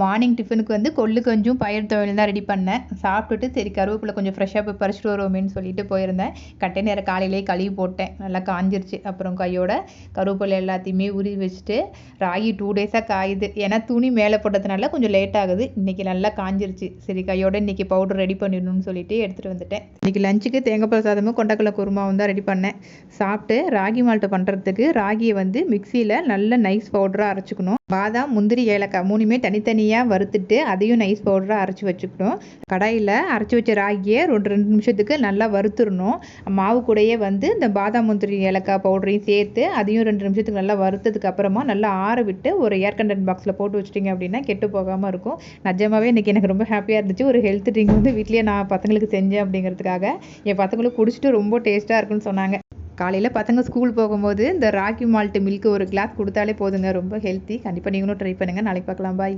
Morning டிஃபனுக்கு வந்து கொள்ளு கொஞ்சம் பயிர் துவையல் தான் ரெடி பண்ணேன். சாப்பிட்டுட்டு சரி கருவேப்பிலை கொஞ்சம் ஃப்ரெஷ்ஷாக போய் பறிச்சுட்டு வருவோமேன்னு சொல்லிட்டு போயிருந்தேன். கண்டெய்னரை காலையிலேயே கழுவி போட்டேன். நல்லா காஞ்சிருச்சு. அப்புறம் கையோட கருவேப்பிலை எல்லாத்தையுமே உருவி வச்சுட்டு ராகி 2 டேஸாக காயுது. ஏன்னா துணி மேலே போட்டதுனால கொஞ்சம் லேட் ஆகுது. இன்றைக்கி நல்லா காஞ்சிருச்சு. சரி கையோட இன்றைக்கி பவுடர் ரெடி பண்ணிடணும்னு சொல்லிட்டு எடுத்துகிட்டு வந்துட்டேன். இன்றைக்கி லஞ்சுக்கு தேங்காய் பால் சாதமும் கொண்டக்கடலை குருமாவும் தான் ரெடி பண்ணேன். சாப்பிட்டு ராகி மால்ட்டு பண்ணுறதுக்கு ராகியை வந்து மிக்சியில் நல்ல நைஸ் பவுடராக அரைச்சிக்கணும். பாதாம், முந்திரி, ஏலக்காய் 3மே தனித்தனியாக வறுத்துட்டு அதையும் நைஸ் பவுடராக அரைச்சி வச்சுக்கணும். கடாயில் அரைச்சி வச்ச ராகியை 2 நிமிஷத்துக்கு நல்லா வறுத்துடணும். மாவு கூடயே வந்து இந்த பாதாம், முந்திரி, ஏலக்காய் பவுடரையும் சேர்த்து அதையும் 2 நிமிஷத்துக்கு நல்லா வறுத்ததுக்கு அப்புறமா நல்லா ஆற விட்டு ஒரு ஏர் கண்டென்ட் பாக்ஸில் போட்டு வச்சிட்டிங்க அப்படின்னா கெட்டு போகாமல் இருக்கும். நிஜமாவே இன்றைக்கி எனக்கு ரொம்ப ஹாப்பியாக இருந்துச்சு. ஒரு ஹெல்த் ட்ரிங்க் வந்து வீட்லேயே நான் பசங்களுக்கு செஞ்சேன் அப்படிங்கிறதுக்காக. என் பசங்களும் குடிச்சிட்டு ரொம்ப டேஸ்ட்டாக இருக்குன்னு சொன்னாங்க. காலையில் பசங்க ஸ்கூல் போகும்போது இந்த ராகி மால்ட் மில்க் ஒரு கிளாஸ் கொடுத்தாலே போதுங்க. ரொம்ப ஹெல்த்தி. கண்டிப்பாக நீங்களும் ட்ரை பண்ணுங்கள். நாளைக்கு பார்க்கலாம். பாய்.